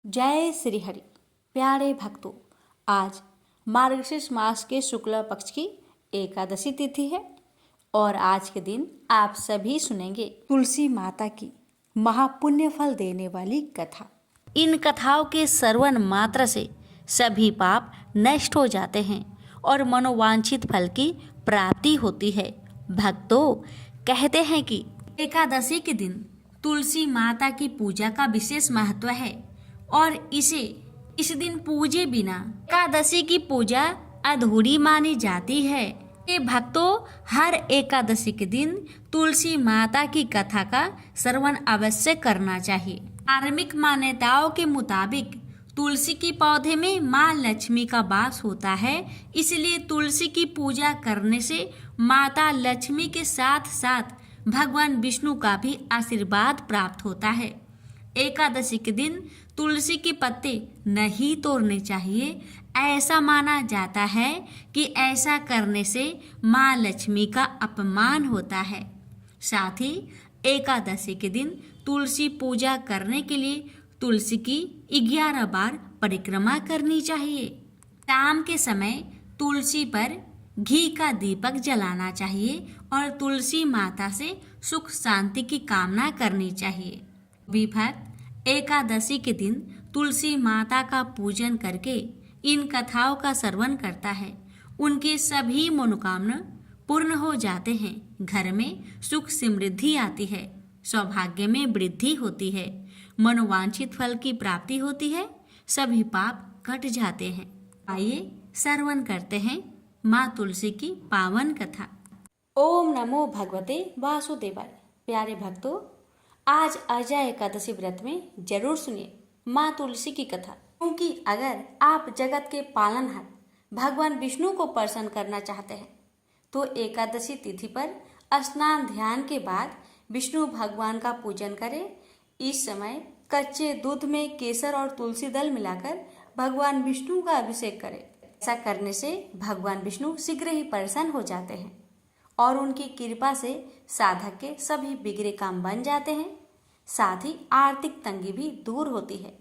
जय श्री हरि। प्यारे भक्तों, आज मार्गशीर्ष मास के शुक्ल पक्ष की एकादशी तिथि है और आज के दिन आप सभी सुनेंगे तुलसी माता की महापुण्य फल देने वाली कथा। इन कथाओं के श्रवण मात्र से सभी पाप नष्ट हो जाते हैं और मनोवांछित फल की प्राप्ति होती है। भक्तों, कहते हैं कि एकादशी के दिन तुलसी माता की पूजा का विशेष महत्व है और इस दिन पूजे बिना एकादशी की पूजा अधूरी मानी जाती है। ये भक्तों, हर एकादशी के दिन तुलसी माता की कथा का श्रवण अवश्य करना चाहिए। धार्मिक मान्यताओं के मुताबिक तुलसी के पौधे में माँ लक्ष्मी का वास होता है, इसलिए तुलसी की पूजा करने से माता लक्ष्मी के साथ साथ भगवान विष्णु का भी आशीर्वाद प्राप्त होता है। एकादशी के दिन तुलसी के पत्ते नहीं तोड़ने चाहिए। ऐसा माना जाता है कि ऐसा करने से माँ लक्ष्मी का अपमान होता है। साथ ही एकादशी के दिन तुलसी पूजा करने के लिए तुलसी की 11 बार परिक्रमा करनी चाहिए। शाम के समय तुलसी पर घी का दीपक जलाना चाहिए और तुलसी माता से सुख शांति की कामना करनी चाहिए। भक्त एकादशी के दिन तुलसी माता का पूजन करके इन कथाओं का श्रवण करता है, उनके सभी मनोकामना पूर्ण हो जाते हैं। घर में सुख समृद्धि आती है, सौभाग्य में वृद्धि होती है, मनोवांछित फल की प्राप्ति होती है, सभी पाप कट जाते हैं। आइए श्रवण करते हैं माँ तुलसी की पावन कथा। ओम नमो भगवते वासुदेवाय। प्यारे भक्तों, आज अजय एकादशी व्रत में जरूर सुनिए माँ तुलसी की कथा, क्योंकि अगर आप जगत के पालनहार भगवान विष्णु को प्रसन्न करना चाहते हैं तो एकादशी तिथि पर स्नान ध्यान के बाद विष्णु भगवान का पूजन करें। इस समय कच्चे दूध में केसर और तुलसी दल मिलाकर भगवान विष्णु का अभिषेक करें। ऐसा करने से भगवान विष्णु शीघ्र ही प्रसन्न हो जाते हैं और उनकी कृपा से साधक के सभी बिगड़े काम बन जाते हैं। साथ ही आर्थिक तंगी भी दूर होती है।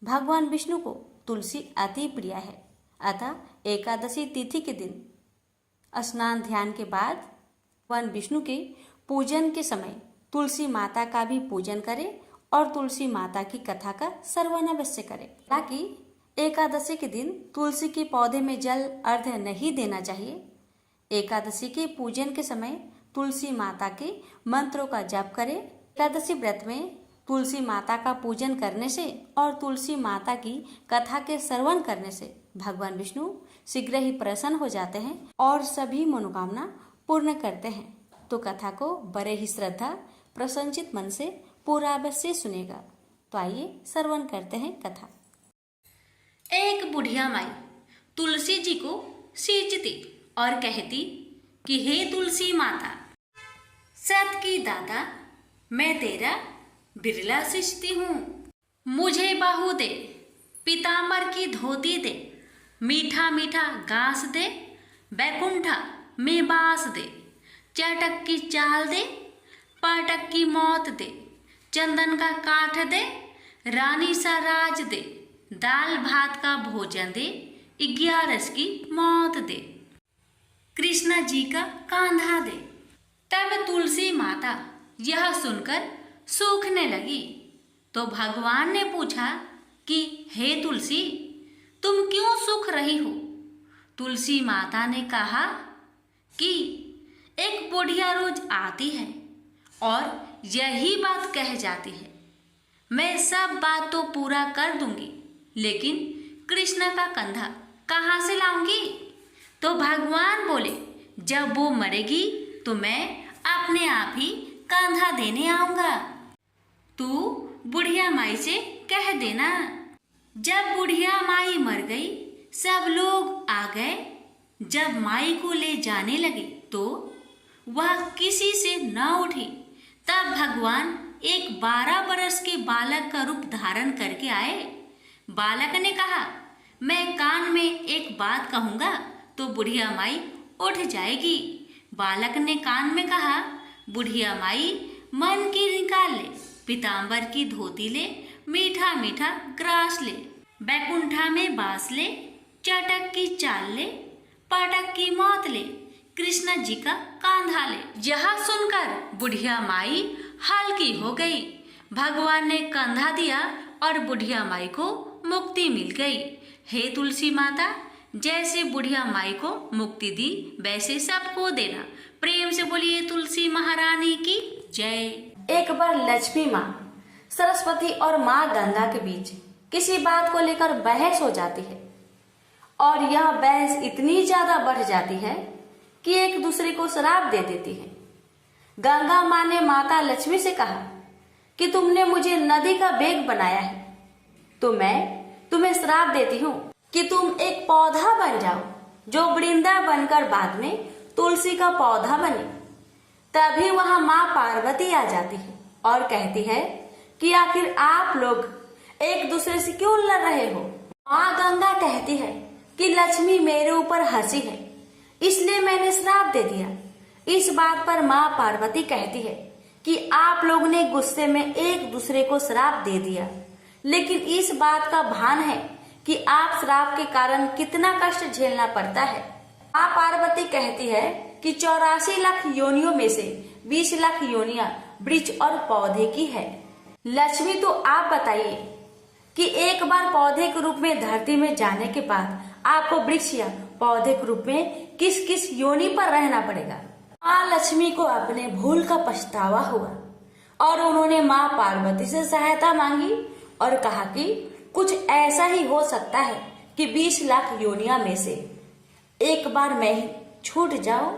भगवान विष्णु को तुलसी अति प्रिय है, अतः एकादशी तिथि के दिन स्नान ध्यान के बाद भगवान विष्णु के पूजन के समय तुलसी माता का भी पूजन करें और तुलसी माता की कथा का श्रवण अवश्य करें। ताकि एकादशी के दिन तुलसी के पौधे में जल अर्घ्य नहीं देना चाहिए। एकादशी के पूजन के समय तुलसी माता के मंत्रों का जप करें। एकादशी व्रत में तुलसी माता का पूजन करने से और तुलसी माता की कथा के श्रवण करने से भगवान विष्णु शीघ्र ही प्रसन्न हो जाते हैं और सभी मनोकामना पूर्ण करते हैं। तो कथा को बड़े ही श्रद्धा प्रसन्नचित मन से पूरा अवश्य सुनेगा। तो आइए श्रवण करते हैं कथा। एक बुढ़िया माई तुलसी जी को सींचती और कहती कि हे तुलसी माता, सत की दाता, मैं तेरा बिरला सींचती हूँ। मुझे बाहु दे, पीताम्बर की धोती दे, मीठा मीठा घास दे, बैकुंठा में बास दे, चटक की चाल दे, पाटक की मौत दे, चंदन का काठ दे, रानी सा राज दे, दाल भात का भोजन दे, 11 की मौत दे, कृष्णा जी का कांधा दे। तब तुलसी माता यह सुनकर सूखने लगी तो भगवान ने पूछा कि हे तुलसी, तुम क्यों सूख रही हो? तुलसी माता ने कहा कि एक बुढ़िया रोज आती है और यही बात कह जाती है, मैं सब बात तो पूरा कर दूंगी, लेकिन कृष्ण का कंधा कहाँ से लाऊंगी? तो भगवान बोले, जब वो मरेगी तो मैं अपने आप ही कंधा देने आऊंगा। तू बुढ़िया माई से कह देना। जब बुढ़िया माई मर गई, सब लोग आ गए। जब माई को ले जाने लगे तो वह किसी से न उठी। तब भगवान एक 12 बरस के बालक का रूप धारण करके आए। बालक ने कहा, मैं कान में एक बात कहूँगा तो बुढ़िया माई उठ जाएगी। बालक ने कान में कहा, बुढ़िया माई मन की निकाल ले, पीताम्बर की धोती ले, मीठा मीठा ग्रास ले, बैकुंठा में बास ले, चटक की चाल ले, पटक की मौत ले, कृष्ण जी का कांधा ले। यह सुनकर बुढ़िया माई हल्की हो गई। भगवान ने कंधा दिया और बुढ़िया माई को मुक्ति मिल गई। हे तुलसी माता, जैसे बुढ़िया माई को मुक्ति दी वैसे सबको देना। प्रेम से बोलिए तुलसी महारानी की जय। एक बार लक्ष्मी माँ सरस्वती और माँ गंगा के बीच किसी बात को लेकर बहस हो जाती है और यह बहस इतनी ज्यादा बढ़ जाती है कि एक दूसरे को श्राप दे देती है। गंगा माँ ने माता लक्ष्मी से कहा कि तुमने मुझे नदी का वेग बनाया है, तो मैं तुम्हें श्राप देती हूँ कि तुम एक पौधा बन जाओ जो वृंदा बनकर बाद में तुलसी का पौधा बने। तभी वहां माँ पार्वती आ जाती है और कहती है कि आखिर आप लोग एक दूसरे से क्यों लड़ रहे हो। माँ गंगा कहती है कि लक्ष्मी मेरे ऊपर हंसी है, इसलिए मैंने श्राप दे दिया। इस बात पर माँ पार्वती कहती है कि आप लोगों ने गुस्से में एक दूसरे को श्राप दे दिया, लेकिन इस बात का भान है कि आप श्राप के कारण कितना कष्ट झेलना पड़ता है। माँ पार्वती कहती है कि 84 लाख योनियों में से 20 लाख योनियां वृक्ष और पौधे की है। लक्ष्मी, तो आप बताइए कि एक बार पौधे के रूप में धरती में जाने के बाद आपको वृक्ष या पौधे के रूप में किस किस योनि पर रहना पड़ेगा। माँ लक्ष्मी को अपने भूल का पछतावा हुआ और उन्होंने माँ पार्वती से सहायता मांगी और कहा कि कुछ ऐसा ही हो सकता है कि 20 लाख योनिया में से एक बार मैं ही छूट जाऊं।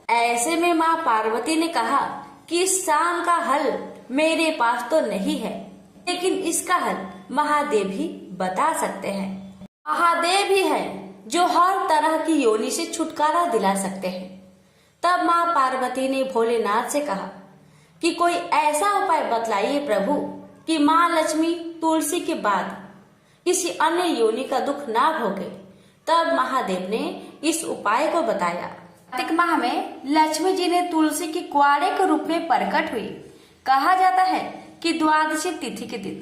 ऐसे में माँ पार्वती ने कहा कि इस शाम का हल मेरे पास तो नहीं है, लेकिन इसका हल महादेव ही बता सकते हैं। महादेव ही है जो हर तरह की योनि से छुटकारा दिला सकते हैं। तब माँ पार्वती ने भोलेनाथ से कहा कि कोई ऐसा उपाय बतलाइए प्रभु कि माँ लक्ष्मी तुलसी के बाद किसी अन्य योनि का दुख ना भोगे। तब महादेव ने इस उपाय को बताया। कार्तिक माह में लक्ष्मी जी ने तुलसी की कुआरे के रूप में प्रकट हुई। कहा जाता है कि द्वादशी तिथि के दिन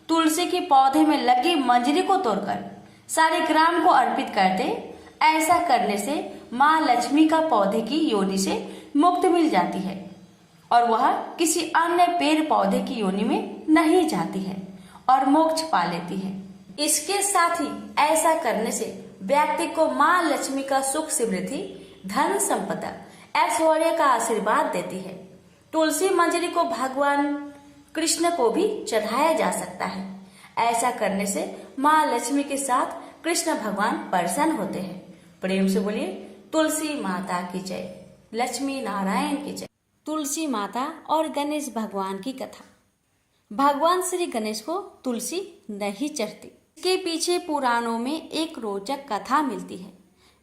तुलसी के पौधे में लगी मंजरी को तोड़कर सारे ग्राम को अर्पित कर दे। ऐसा करने से माँ लक्ष्मी का पौधे की योनि से मुक्ति मिल जाती है और वह किसी अन्य पेड़ पौधे की योनि में नहीं जाती है और मोक्ष पा लेती है। इसके साथ ही ऐसा करने से व्यक्ति को माँ लक्ष्मी का सुख समृद्धि धन संपदा ऐश्वर्य का आशीर्वाद देती है। तुलसी मंजरी को भगवान कृष्ण को भी चढ़ाया जा सकता है। ऐसा करने से माँ लक्ष्मी के साथ कृष्ण भगवान प्रसन्न होते हैं। प्रेम से बोलिए तुलसी माता की जय, लक्ष्मी नारायण की जय। तुलसी माता और गणेश भगवान की कथा। भगवान श्री गणेश को तुलसी नहीं चढ़ती। इसके पीछे पुराणों में एक रोचक कथा मिलती है।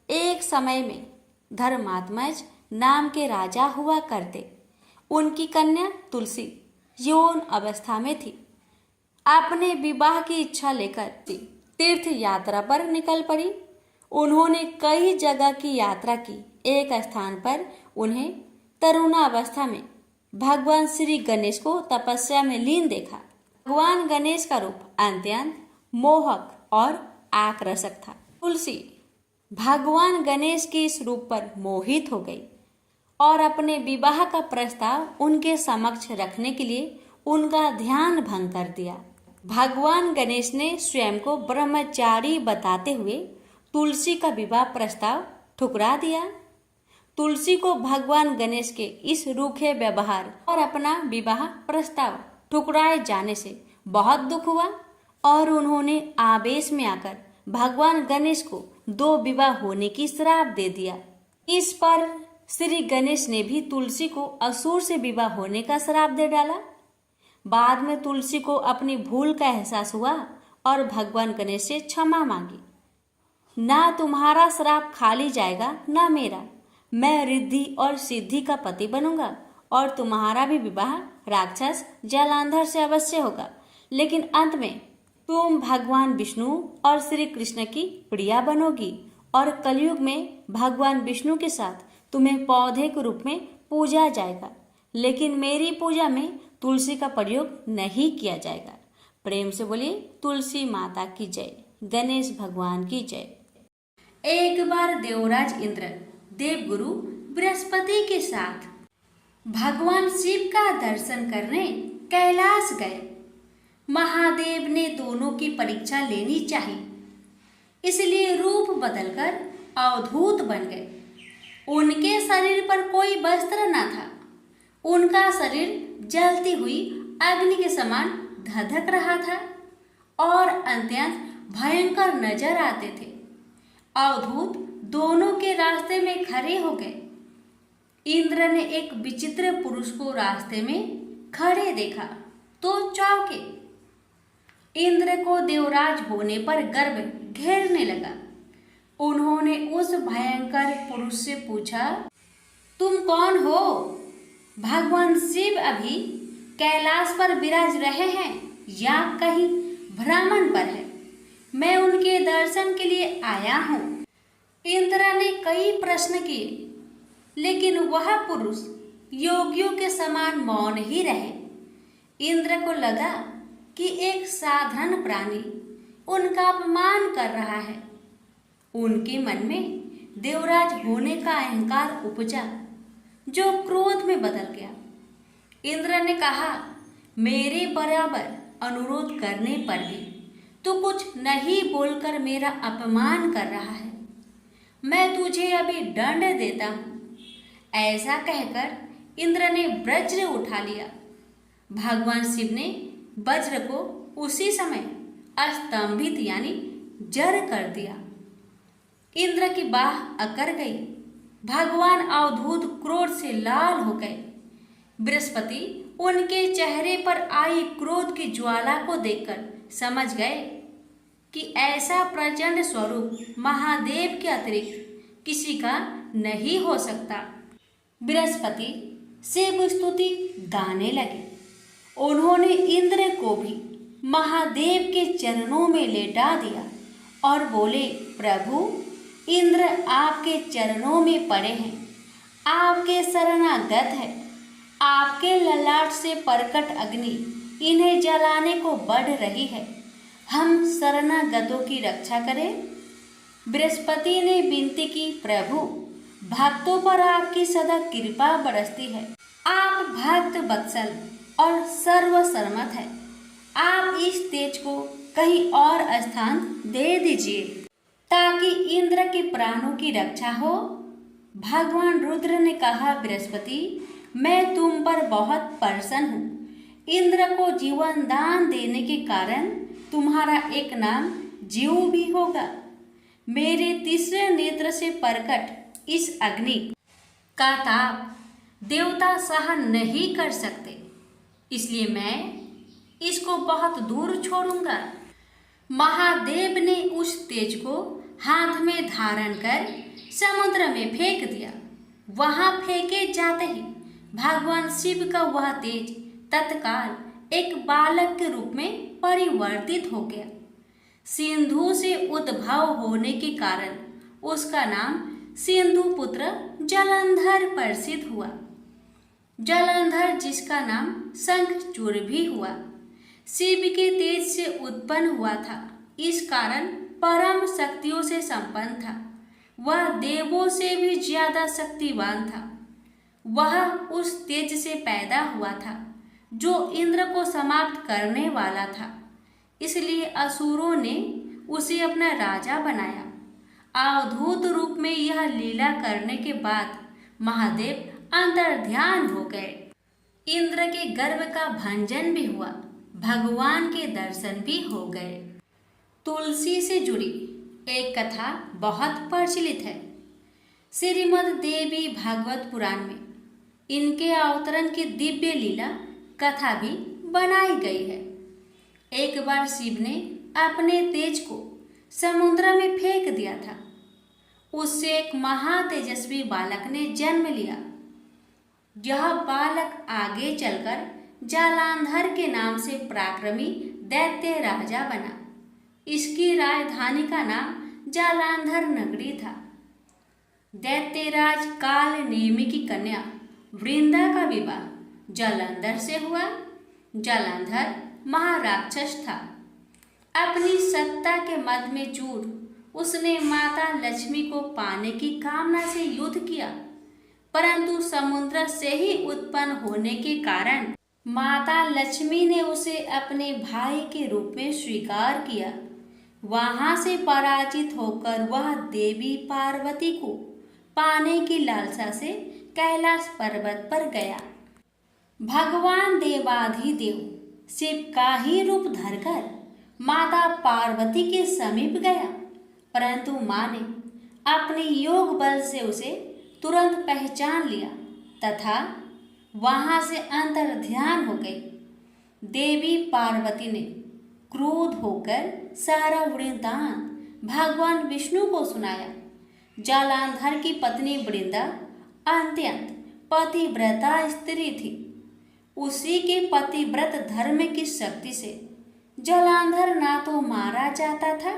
एक समय में धर्मात्मज नाम के राजा हुआ करते। उनकी कन्या तुलसी यौन अवस्था में थी। अपने विवाह की इच्छा लेकर तीर्थ यात्रा पर निकल पड़ी। उन्होंने कई जगह की यात्रा की। एक स्थान पर उन्हें तरुणावस्था में भगवान श्री गणेश को तपस्या में लीन देखा। भगवान गणेश का रूप अत्यंत मोहक और आकर्षक था। तुलसी भगवान गणेश के इस रूप पर मोहित हो गई और अपने विवाह का प्रस्ताव उनके समक्ष रखने के लिए उनका ध्यान भंग कर दिया। भगवान गणेश ने स्वयं को ब्रह्मचारी बताते हुए तुलसी का विवाह प्रस्ताव ठुकरा दिया। तुलसी को भगवान गणेश के इस रूखे व्यवहार और अपना विवाह प्रस्ताव ठुकराए जाने से बहुत दुख हुआ और उन्होंने आवेश में आकर भगवान गणेश को 2 विवाह होने की श्राप दे दिया। इस पर श्री गणेश ने भी तुलसी को असुर से विवाह होने का श्राप दे डाला। बाद में तुलसी को अपनी भूल का एहसास हुआ और भगवान गणेश से क्षमा मांगी। ना तुम्हारा श्राप खाली जाएगा ना मेरा। मैं रिद्धि और सिद्धि का पति बनूंगा और तुम्हारा भी विवाह राक्षस जलांधर से अवश्य होगा। लेकिन अंत में तुम भगवान विष्णु और श्री कृष्ण की प्रिया बनोगी और कलयुग में भगवान विष्णु के साथ तुम्हें पौधे के रूप में पूजा जाएगा। लेकिन मेरी पूजा में तुलसी का प्रयोग नहीं किया जाएगा। प्रेम से बोलिए तुलसी माता की जय, गणेश भगवान की जय। एक बार देवराज इंद्र देवगुरु बृहस्पति के साथ भगवान शिव का दर्शन करने कैलाश गए। महादेव ने दोनों की परीक्षा लेनी चाहिए, इसलिए रूप बदलकर अवधूत बन गए। उनके शरीर पर कोई वस्त्र न था। उनका शरीर जलती हुई अग्नि के समान धधक रहा था और अत्यंत भयंकर नजर आते थे। अवधूत दोनों के रास्ते में खड़े हो गए। इंद्र ने एक विचित्र पुरुष को रास्ते में खड़े देखा तो चौंके। इंद्र को देवराज होने पर गर्व घेरने लगा। उन्होंने उस भयंकर पुरुष से पूछा, तुम कौन हो? भगवान शिव अभी कैलाश पर विराज रहे हैं या कहीं भ्रमण पर है? मैं उनके दर्शन के लिए आया हूँ। इंद्र ने कई प्रश्न किए, लेकिन वह पुरुष योगियों के समान मौन ही रहे। इंद्र को लगा कि एक साधारण प्राणी उनका अपमान कर रहा है। उनके मन में देवराज होने का अहंकार उपजा, जो क्रोध में बदल गया। इंद्र ने कहा, मेरे बराबर अनुरोध करने पर भी तू कुछ नहीं बोलकर मेरा अपमान कर रहा है। मैं तुझे अभी दंड देता हूँ। ऐसा कहकर इंद्र ने वज्र उठा लिया। भगवान शिव ने वज्र को उसी समय स्तंभित यानी जड़ कर दिया। इंद्र की बाह अकड़ गई। भगवान अवधूत क्रोध से लाल हो गए। बृहस्पति उनके चेहरे पर आई क्रोध की ज्वाला को देखकर समझ गए कि ऐसा प्रचंड स्वरूप महादेव के अतिरिक्त किसी का नहीं हो सकता। बृहस्पति शिव स्तुति गाने लगे। उन्होंने इंद्र को भी महादेव के चरणों में लेटा दिया और बोले, प्रभु, इंद्र आपके चरणों में पड़े हैं, आपके शरणागत है। आपके ललाट से प्रकट अग्नि इन्हें जलाने को बढ़ रही है। हम शरणागतों की रक्षा करें। बृहस्पति ने विनती की, प्रभु, भक्तों पर आपकी सदा कृपा बरसती है। आप भक्त वत्सल और सर्वसम्मत है। आप इस तेज को कहीं और स्थान दे दीजिए ताकि इंद्र के प्राणों की रक्षा हो। भगवान रुद्र ने कहा, बृहस्पति, मैं तुम पर बहुत प्रसन्न हूँ। इंद्र को जीवन दान देने के कारण तुम्हारा एक नाम जीव भी होगा। मेरे तीसरे नेत्र से प्रकट इस अग्नि का ताप देवता सहन नहीं कर सकते, इसलिए मैं इसको बहुत दूर छोड़ूंगा। महादेव ने उस तेज को हाथ में धारण कर समुद्र में फेंक दिया। वहां फेंके जाते ही भगवान शिव का वह तेज तत्काल एक बालक के रूप में परिवर्तित हो गया। सिंधु से उद्भव होने के कारण उसका नाम सिंधु पुत्र जलंधर प्रसिद्ध हुआ। जलंधर जिसका नाम शंखचूड़ भी हुआ, शिव के तेज से उत्पन्न हुआ था। इस कारण परम शक्तियों से संपन्न था। वह देवों से भी ज्यादा शक्तिवान था। वह उस तेज से पैदा हुआ था जो इंद्र को समाप्त करने वाला था। इसलिए असुरों ने उसे अपना राजा बनाया। अवधूत रूप में यह लीला करने के बाद महादेव अंतर्ध्यान हो गए। इंद्र के गर्व का भंजन भी हुआ। भगवान के दर्शन भी हो गए। तुलसी से जुड़ी एक कथा बहुत प्रचलित है। श्रीमद् देवी भागवत पुराण में इनके अवतरण की दिव्य लीला कथा भी बनाई गई है। एक बार शिव ने अपने तेज को समुद्र में फेंक दिया था। उससे एक महातेजस्वी बालक ने जन्म लिया। यह बालक आगे चलकर जालंधर के नाम से पराक्रमी दैत्य राजा बना। इसकी राजधानी का नाम जालंधर नगरी था। दैत्यराज काल नेमि की कन्या वृंदा का विवाह जालंधर से हुआ। जालंधर महाराक्षस था। अपनी सत्ता के मद में चूर उसने माता लक्ष्मी को पाने की कामना से युद्ध किया, परंतु समुद्र से ही उत्पन्न होने के कारण माता लक्ष्मी ने उसे अपने भाई के रूप में स्वीकार किया। वहां से पराजित होकर वह देवी पार्वती को पाने की लालसा से कैलाश पर्वत पर गया। भगवान देवाधिदेव शिव का ही रूप धरकर माता पार्वती के समीप गया, परंतु मां ने अपने योग बल से उसे तुरंत पहचान लिया तथा वहां से अंतर ध्यान हो गई। देवी पार्वती ने क्रोध होकर सारा वृत्तांत भगवान विष्णु को सुनाया। जालंधर की पत्नी वृंदा अत्यंत पतिव्रता स्त्री थी। उसी के पतिव्रत धर्म की शक्ति से जालंधर ना तो मारा जाता था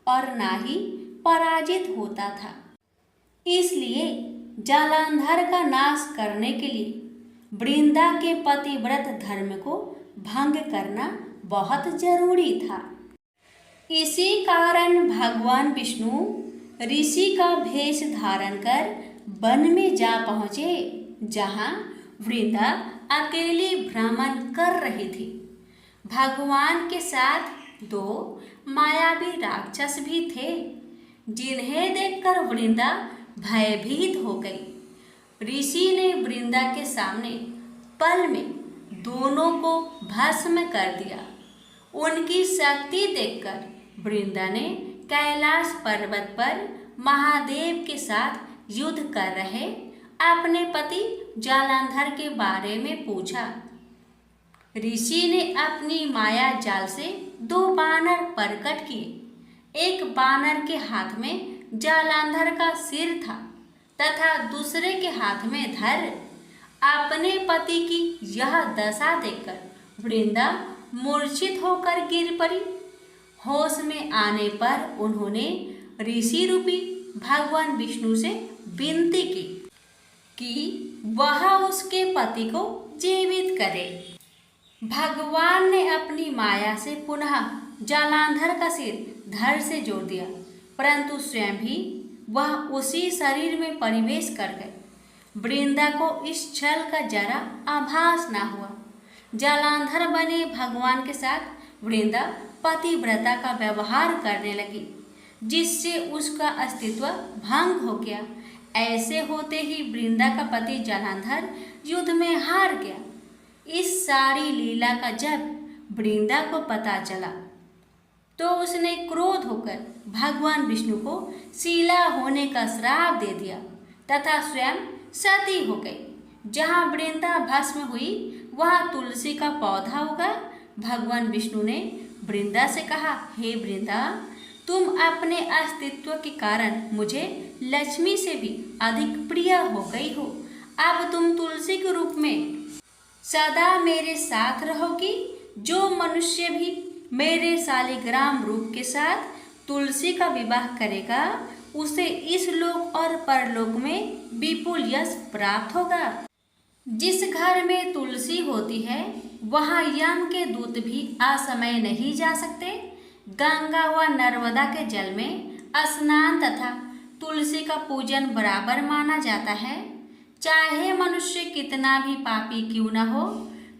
और ना ही पराजित होता था। इसलिए जालंधर का नाश करने के लिए वृंदा के पतिव्रत धर्म को भंग करना बहुत जरूरी था। इसी कारण भगवान विष्णु ऋषि का भेष धारण कर वन में जा पहुंचे, जहां वृंदा अकेली भ्रमण कर रही थी। भगवान के साथ दो मायावी राक्षस भी थे, जिन्हें देखकर वृंदा भयभीत हो गई। ऋषि ने वृंदा के सामने पल में दोनों को भस्म कर दिया। उनकी शक्ति देखकर वृंदा ने कैलाश पर्वत पर महादेव के साथ युद्ध कर रहे अपने पति जालंधर के बारे में पूछा। ऋषि ने अपनी माया जाल से दो बानर प्रकट किए। एक बानर के हाथ में जालंधर का सिर था तथा दूसरे के हाथ में धर। अपने पति की यह दशा देखकर वृंदा मूर्छित होकर गिर पड़ी। होश में आने पर उन्होंने ऋषि रूपी भगवान विष्णु से विनती की कि वह उसके पति को जीवित करे। भगवान ने अपनी माया से पुनः जालंधर का सिर धड़ से जोड़ दिया, परंतु स्वयं भी वह उसी शरीर में प्रवेश कर गए। वृंदा को इस छल का जरा आभास न हुआ। जालंधर बने भगवान के साथ वृंदा पतिव्रता का व्यवहार करने लगी, जिससे उसका अस्तित्व भंग हो गया। ऐसे होते ही वृंदा का पति जालंधर युद्ध में हार गया। इस सारी लीला का जब वृंदा को पता चला तो उसने क्रोध होकर भगवान विष्णु को शीला होने का श्राप दे दिया तथा स्वयं सती हो गई। जहाँ वृंदा भस्म हुई वहाँ तुलसी का पौधा उगा। भगवान विष्णु ने वृंदा से कहा, हे वृंदा, तुम अपने अस्तित्व के कारण मुझे लक्ष्मी से भी अधिक प्रिय हो गई हो। अब तुम तुलसी के रूप में सदा मेरे साथ रहोगी। जो मनुष्य भी मेरे शालिग्राम रूप के साथ तुलसी का विवाह करेगा उसे इस लोक और परलोक में विपुल यश प्राप्त होगा। जिस घर में तुलसी होती है वहाँ यम के दूत भी असमय नहीं जा सकते। गंगा व नर्मदा के जल में स्नान तथा तुलसी का पूजन बराबर माना जाता है। चाहे मनुष्य कितना भी पापी क्यों न हो,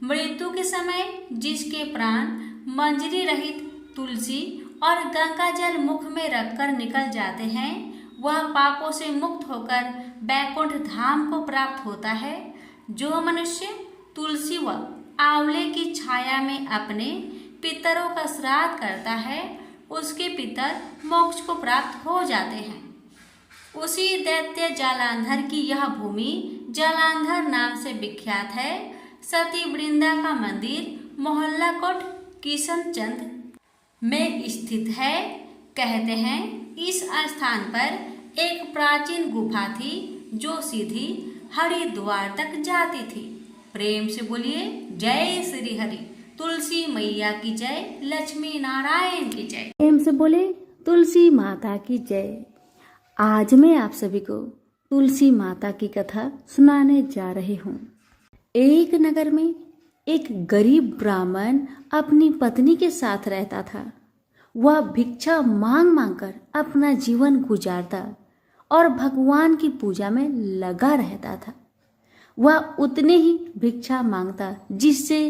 मृत्यु के समय जिसके प्राण मंजरी रहित तुलसी और गंगा जल मुख में रखकर निकल जाते हैं, वह पापों से मुक्त होकर बैकुंठ धाम को प्राप्त होता है। जो मनुष्य तुलसी व आंवले की छाया में अपने पितरों का श्राद्ध करता है उसके पितर मोक्ष को प्राप्त हो जाते हैं। उसी दैत्य जालंधर की यह भूमि जालंधर नाम से विख्यात है। सती वृंदा का मंदिर मोहल्ला कोट किशनचंद में स्थित है। कहते हैं इस स्थान पर एक प्राचीन गुफा थी जो सीधी हरिद्वार तक जाती थी। प्रेम से बोलिए जय श्री हरि। तुलसी मैया की जय, लक्ष्मी नारायण की जय। प्रेम से बोले तुलसी माता की जय। आज मैं आप सभी को तुलसी माता की कथा सुनाने जा रही हूँ। एक नगर में एक गरीब ब्राह्मण अपनी पत्नी के साथ रहता था। वह भिक्षा मांग मांग कर अपना जीवन गुजारता और भगवान की पूजा में लगा रहता था। वह उतने ही भिक्षा मांगता जिससे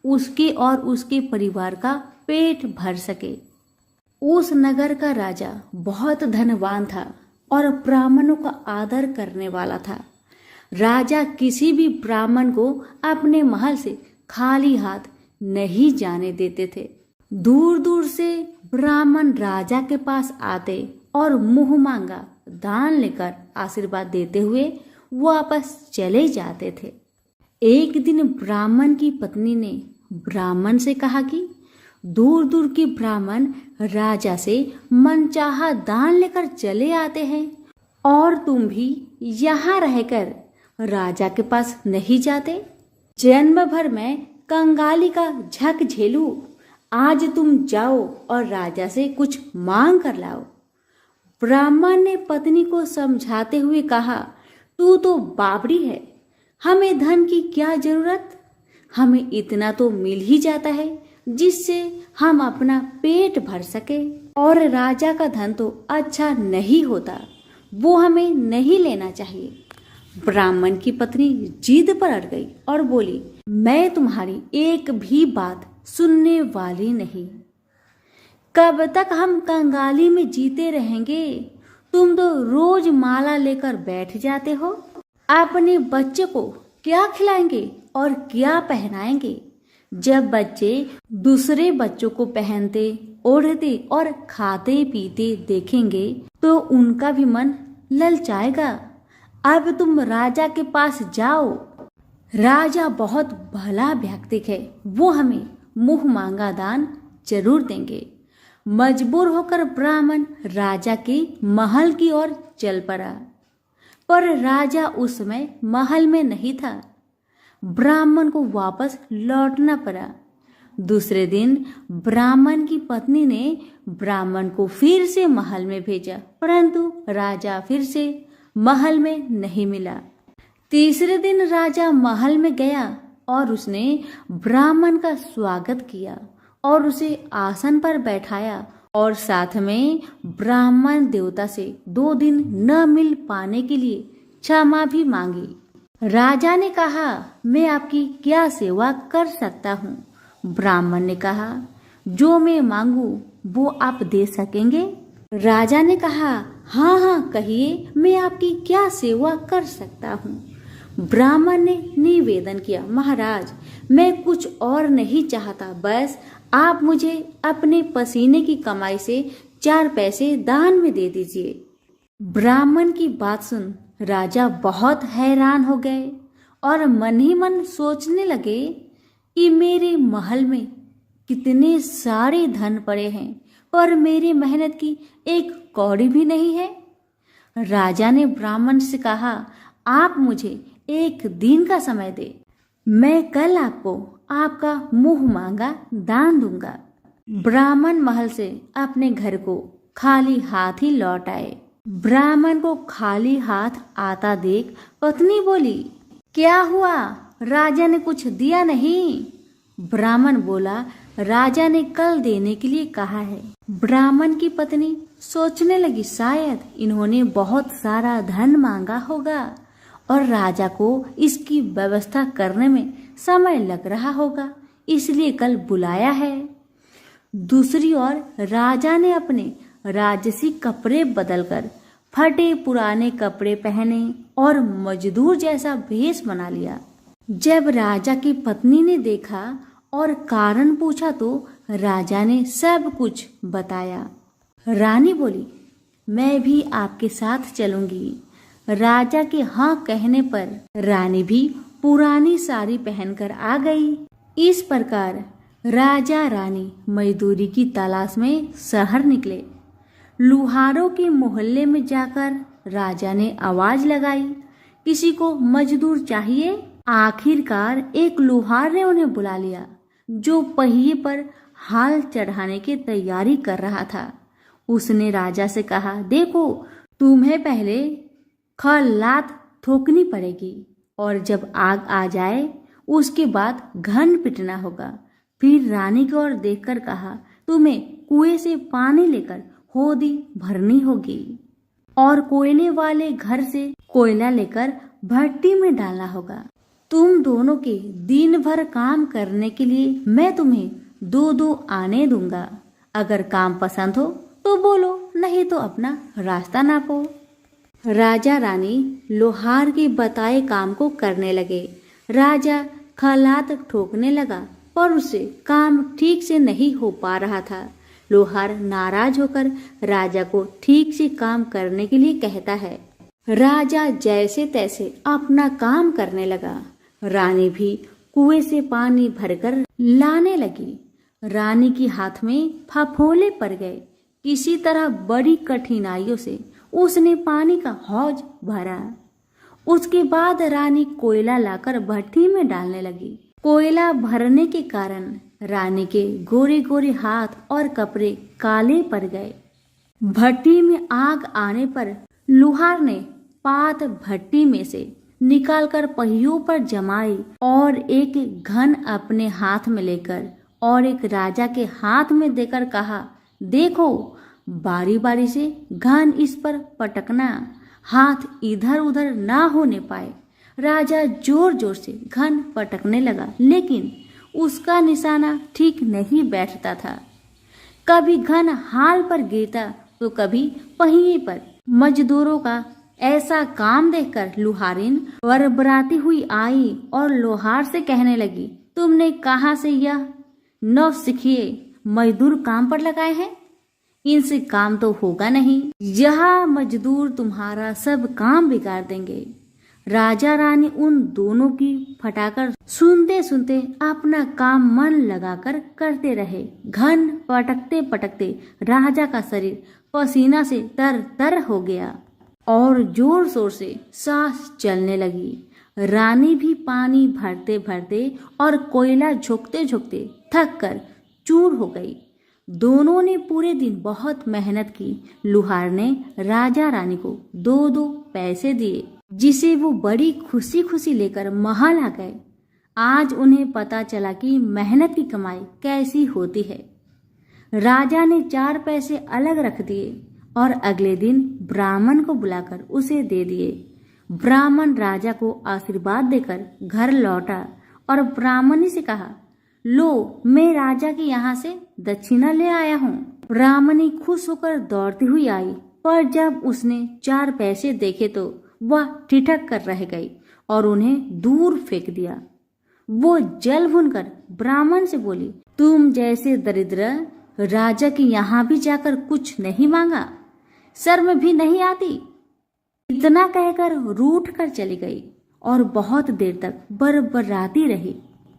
उसके और उसके परिवार का पेट भर सके। उस नगर का राजा बहुत धनवान था और ब्राह्मणों का आदर करने वाला था। राजा किसी भी ब्राह्मण को अपने महल से खाली हाथ नहीं जाने देते थे। दूर दूर से ब्राह्मण राजा के पास आते और मुंह मांगा दान लेकर आशीर्वाद देते हुए वापस चले जाते थे। एक दिन ब्राह्मण की पत्नी ने ब्राह्मण से कहा कि दूर दूर के ब्राह्मण राजा से मनचाहा दान लेकर चले आते हैं और तुम भी यहाँ रहकर राजा के पास नहीं जाते। जन्म भर में कंगाली का झक झेलूं, आज तुम जाओ और राजा से कुछ मांग कर लाओ। ब्राह्मण ने पत्नी को समझाते हुए कहा, तू तो बावड़ी है, हमें धन की क्या जरूरत, हमें इतना तो मिल ही जाता है जिससे हम अपना पेट भर सके। और राजा का धन तो अच्छा नहीं होता, वो हमें नहीं लेना चाहिए। ब्राह्मण की पत्नी जिद पर अड़ गई और बोली, मैं तुम्हारी एक भी बात सुनने वाली नहीं। कब तक हम कंगाली में जीते रहेंगे? तुम तो रोज माला लेकर बैठ जाते हो। अपने बच्चे को क्या खिलाएंगे और क्या पहनाएंगे? जब बच्चे दूसरे बच्चों को पहनते, ओढ़ते और खाते पीते देखेंगे तो उनका भी मन ललचाएगा। अब तुम राजा के पास जाओ। राजा बहुत भला व्यक्ति है, वो हमें मुंह मांगा दान जरूर देंगे। मजबूर होकर ब्राह्मण राजा के महल की ओर चल पड़ा, पर राजा उस समय महल में नहीं था। ब्राह्मण को वापस लौटना पड़ा। दूसरे दिन ब्राह्मण की पत्नी ने ब्राह्मण को फिर से महल में भेजा, परंतु राजा फिर से महल में नहीं मिला। तीसरे दिन राजा महल में गया और उसने ब्राह्मण का स्वागत किया और उसे आसन पर बैठाया और साथ में ब्राह्मण देवता से 2 दिन न मिल पाने के लिए क्षमा भी मांगी। राजा ने कहा, मैं आपकी क्या सेवा कर सकता हूँ? ब्राह्मण ने कहा, जो मैं मांगू वो आप दे सकेंगे? राजा ने कहा, हाँ हाँ कहिए, मैं आपकी क्या सेवा कर सकता हूँ? ब्राह्मण ने निवेदन किया, महाराज मैं कुछ और नहीं चाहता, बस आप मुझे अपने पसीने की कमाई से 4 पैसे दान में दे दीजिए। ब्राह्मण की बात सुन राजा बहुत हैरान हो गए और मन ही मन सोचने लगे कि मेरे महल में कितने सारे धन पड़े हैं पर मेरी मेहनत की एक कौड़ी भी नहीं है। राजा ने ब्राह्मण से कहा, आप मुझे 1 दिन का समय दे, मैं कल आपको आपका मुंह मांगा दान दूंगा। ब्राह्मण महल से अपने घर को खाली हाथ ही लौट आए। ब्राह्मण को खाली हाथ आता देख पत्नी बोली, क्या हुआ, राजा ने कुछ दिया नहीं? ब्राह्मण बोला, राजा ने कल देने के लिए कहा है। ब्राह्मण की पत्नी सोचने लगी, शायद इन्होंने बहुत सारा धन मांगा होगा और राजा को इसकी व्यवस्था करने में समय लग रहा होगा, इसलिए कल बुलाया है। दूसरी ओर राजा ने अपने राजसी कपड़े बदलकर फटे पुराने कपड़े पहने और मजदूर जैसा भेष बना लिया। जब राजा की पत्नी ने देखा और कारण पूछा तो राजा ने सब कुछ बताया। रानी बोली, मैं भी आपके साथ चलूंगी। राजा के हाँ कहने पर रानी भी पुरानी साड़ी पहनकर आ गई। इस प्रकार राजा रानी मजदूरी की तलाश में शहर निकले। लुहारों के मोहल्ले में जाकर राजा ने आवाज लगाई, किसी को मजदूर चाहिए? आखिरकार एक लुहार ने उन्हें बुला लिया, जो पहिए पर हाल चढ़ाने की तैयारी कर रहा था। उसने राजा से कहा, देखो तुम्हें पहले खलात ठोकनी पड़ेगी और जब आग आ जाए उसके बाद घन पिटना होगा। फिर रानी की ओर देखकर कहा, तुम्हें कुएं से पानी लेकर होदी भरनी होगी और कोयले वाले घर से कोयला लेकर भट्टी में डालना होगा। तुम दोनों के दिन भर काम करने के लिए मैं तुम्हें 2-2 आने दूंगा। अगर काम पसंद हो तो बोलो, नहीं तो अपना रास्ता नापो। राजा रानी लोहार के बताए काम को करने लगे। राजा खलात ठोकने लगा पर उससे काम ठीक से नहीं हो पा रहा था। लोहार नाराज होकर राजा को ठीक से काम करने के लिए कहता है। राजा जैसे तैसे अपना काम करने लगा। रानी भी कुएं से पानी भरकर लाने लगी। रानी के हाथ में फफोले पड़ गए। किसी तरह बड़ी कठिनाइयों से उसने पानी का हौज भरा। उसके बाद रानी कोयला लाकर भट्टी में डालने लगी। कोयला भरने के कारण रानी के गोरे गोरे हाथ और कपड़े काले पड़ गए। भट्टी में आग आने पर लोहार ने पात भट्टी में से निकालकर पहियों पर जमाई और एक घन अपने हाथ में लेकर और एक राजा के हाथ में देकर कहा, देखो बारी बारी से घन इस पर पटकना, हाथ इधर उधर ना होने पाए। राजा जोर जोर से घन पटकने लगा, लेकिन उसका निशाना ठीक नहीं बैठता था। कभी घन हाल पर गिरता तो कभी पहिए पर। मजदूरों का ऐसा काम देखकर लुहारिन बरबराती हुई आई और लोहार से कहने लगी, तुमने कहाँ से यह नौसिखिए मजदूर काम पर लगाए हैं? इनसे काम तो होगा नहीं। यह मजदूर तुम्हारा सब काम बिगाड़ देंगे। राजा रानी उन दोनों की फटाकर सुनते सुनते अपना काम मन लगाकर करते रहे। घन पटकते पटकते राजा का शरीर पसीना से तर तर हो गया और जोर शोर से सांस चलने लगी। रानी भी पानी भरते भरते और कोयला झोंकते झोंकते थक कर चूर हो गई। दोनों ने पूरे दिन बहुत मेहनत की। लुहार ने राजा रानी को 2-2 पैसे दिए, जिसे वो बड़ी खुशी खुशी लेकर महल आ गए। आज उन्हें पता चला कि मेहनत की कमाई कैसी होती है। राजा ने 4 पैसे अलग रख दिए और अगले दिन ब्राह्मण को बुलाकर उसे दे दिए। ब्राह्मण राजा को आशीर्वाद देकर घर लौटा और ब्राह्मणी से कहा, लो मैं राजा के यहाँ से दक्षिणा ले आया हूँ। ब्राह्मणी खुश होकर दौड़ती हुई आई, पर जब उसने 4 पैसे देखे तो वह ठिठक कर रह गई और उन्हें दूर फेंक दिया। वो जल भूनकर ब्राह्मण से बोली, तुम जैसे दरिद्र राजा के यहाँ भी जाकर कुछ नहीं मांगा, शर्म भी नहीं आती। इतना कहकर रूठ कर चली गई और बहुत देर तक बरबराती रही।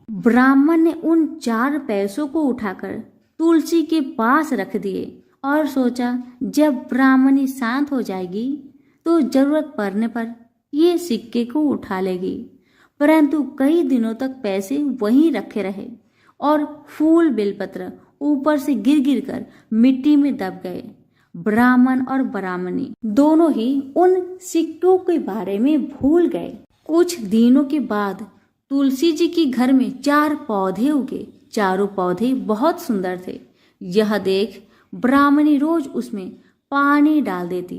ब्राह्मण ने उन 4 पैसों को उठाकर तुलसी के पास रख दिए और सोचा, जब ब्राह्मणी शांत हो जाएगी तो जरूरत पड़ने पर ये सिक्के को उठा लेगी। परंतु कई दिनों तक पैसे वहीं रखे रहे और फूल बेलपत्र ऊपर से गिर गिर कर मिट्टी में दब गए। ब्राह्मण और ब्राह्मणी दोनों ही उन सिक्कों के बारे में भूल गए। कुछ दिनों के बाद तुलसी जी के घर में 4 पौधे उगे। चारों पौधे बहुत सुंदर थे। यह देख ब्राह्मणी रोज उसमें पानी डाल देती।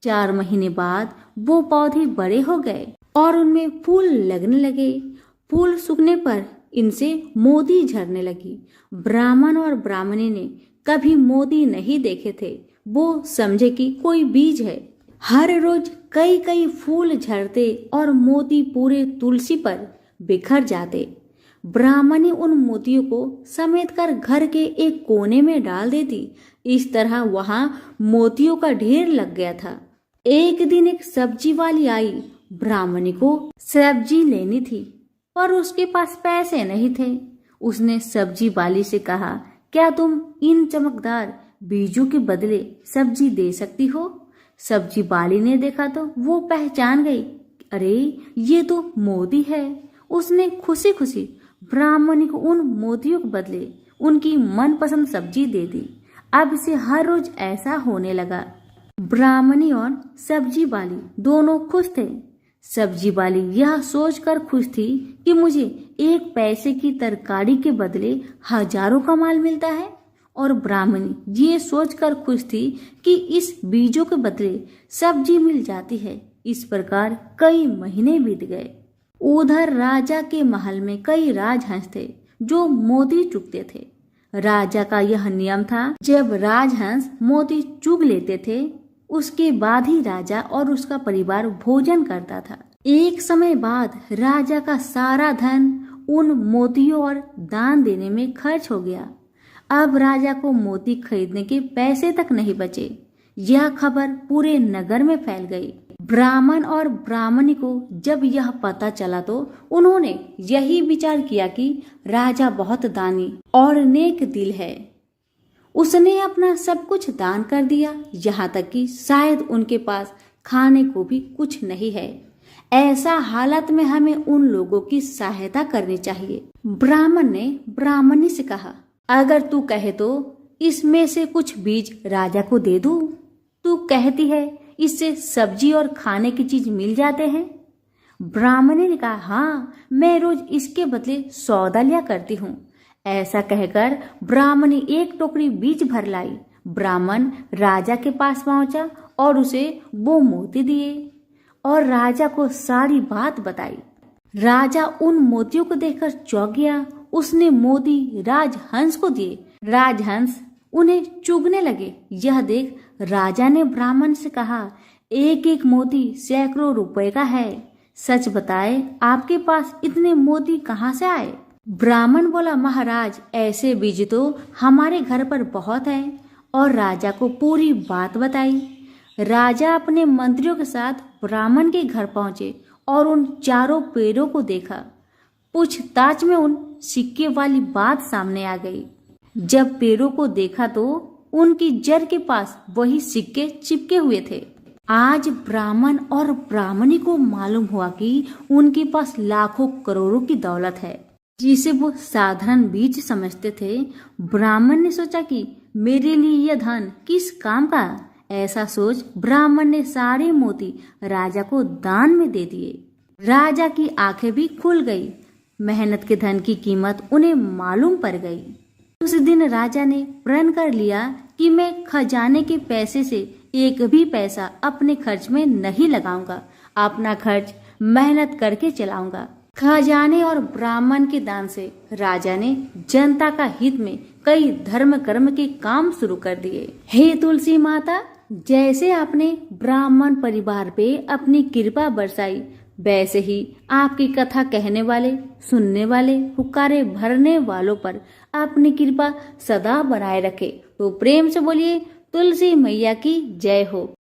4 महीने बाद वो पौधे बड़े हो गए और उनमें फूल लगने लगे। फूल सूखने पर इनसे मोती झरने लगी। ब्राह्मण और ब्राह्मणी ने कभी मोती नहीं देखे थे। वो समझे कि कोई बीज है। हर रोज कई कई फूल झरते और मोती पूरे तुलसी पर बिखर जाते। ब्राह्मणी उन मोतियों को समेट कर घर के एक कोने में डाल देती। इस तरह वहां मोतियों का ढेर लग गया था। एक दिन एक सब्जी वाली आई। ब्राह्मणी को सब्जी लेनी थी पर उसके पास पैसे नहीं थे। उसने सब्जी वाली से कहा, क्या तुम इन चमकदार बीजों के बदले सब्जी दे सकती हो? सब्जी वाली ने देखा तो वो पहचान गई, अरे ये तो मोती है। उसने खुशी खुशी ब्राह्मणी को उन मोतियों के बदले उनकी मनपसंद सब्जी दे दी। अब से हर रोज ऐसा होने लगा। ब्राह्मणी और सब्जी वाली दोनों खुश थे। सब्जी वाली यह सोचकर खुश थी कि मुझे 1 पैसे की तरकारी के बदले हजारों का माल मिलता है, और ब्राह्मणी ये सोचकर खुश थी कि इस बीजों के बदले सब्जी मिल जाती है। इस प्रकार कई महीने बीत गए। उधर राजा के महल में कई राजहंस थे जो मोती चुगते थे। राजा का यह नियम था, जब राजहंस मोती चुग लेते थे उसके बाद ही राजा और उसका परिवार भोजन करता था। एक समय बाद राजा का सारा धन उन मोतियों और दान देने में खर्च हो गया। अब राजा को मोती खरीदने के पैसे तक नहीं बचे। यह खबर पूरे नगर में फैल गई। ब्राह्मण और ब्राह्मणी को जब यह पता चला तो उन्होंने यही विचार किया कि राजा बहुत दानी और नेक दिल है। उसने अपना सब कुछ दान कर दिया, यहाँ तक कि शायद उनके पास खाने को भी कुछ नहीं है। ऐसा हालत में हमें उन लोगों की सहायता करनी चाहिए। ब्राह्मण ने ब्राह्मणी से कहा, अगर तू कहे तो इसमें से कुछ बीज राजा को दे दूं। तू कहती है इससे सब्जी और खाने की चीज मिल जाते हैं। ब्राह्मणी ने कहा, हाँ, मैं रोज इसके बदले सौदा लिया करती हूँ। ऐसा कहकर ब्राह्मणी 1 टोकरी बीज भर लाई। ब्राह्मण राजा के पास पहुंचा और उसे वो मोती दिए और राजा को सारी बात बताई। राजा उन मोतियों को देखकर चौंक गया। उसने मोती राजहंस को दिए। राजहंस उन्हें चुगने लगे। यह देख राजा ने ब्राह्मण से कहा, 1-1 मोती सैकड़ों रुपए का है। सच बताए, आपके पास इतने मोती कहाँ से आए? ब्राह्मण बोला, महाराज, ऐसे बीज तो हमारे घर पर बहुत है। और राजा को पूरी बात बताई। राजा अपने मंत्रियों के साथ ब्राह्मण के घर पहुंचे और उन चारों पेड़ों को देखा। पूछताछ में उन सिक्के वाली बात सामने आ गई। जब पेड़ों को देखा तो उनकी जड़ के पास वही सिक्के चिपके हुए थे। आज ब्राह्मण और ब्राह्मणी को मालूम हुआ कि उनके पास लाखों करोड़ों की दौलत है, जिसे वो साधारण बीज समझते थे। ब्राह्मण ने सोचा कि मेरे लिए यह धन किस काम का। ऐसा सोच ब्राह्मण ने सारे मोती राजा को दान में दे दिए। राजा की आंखें भी खुल गई। मेहनत के धन की कीमत उन्हें मालूम पड़ गई। उस दिन राजा ने प्रण कर लिया कि मैं खजाने के पैसे से 1 भी पैसा अपने खर्च में नहीं लगाऊंगा। अपना खर्च मेहनत करके चलाऊंगा। खजाने और ब्राह्मण के दान से राजा ने जनता का हित में कई धर्म कर्म के काम शुरू कर दिए। हे तुलसी माता, जैसे आपने ब्राह्मण परिवार पे अपनी कृपा बरसाई, वैसे ही आपकी कथा कहने वाले, सुनने वाले, हुक्कारे भरने वालों पर अपनी कृपा सदा बनाए रखे। तो प्रेम से बोलिए, तुलसी मैया की जय हो।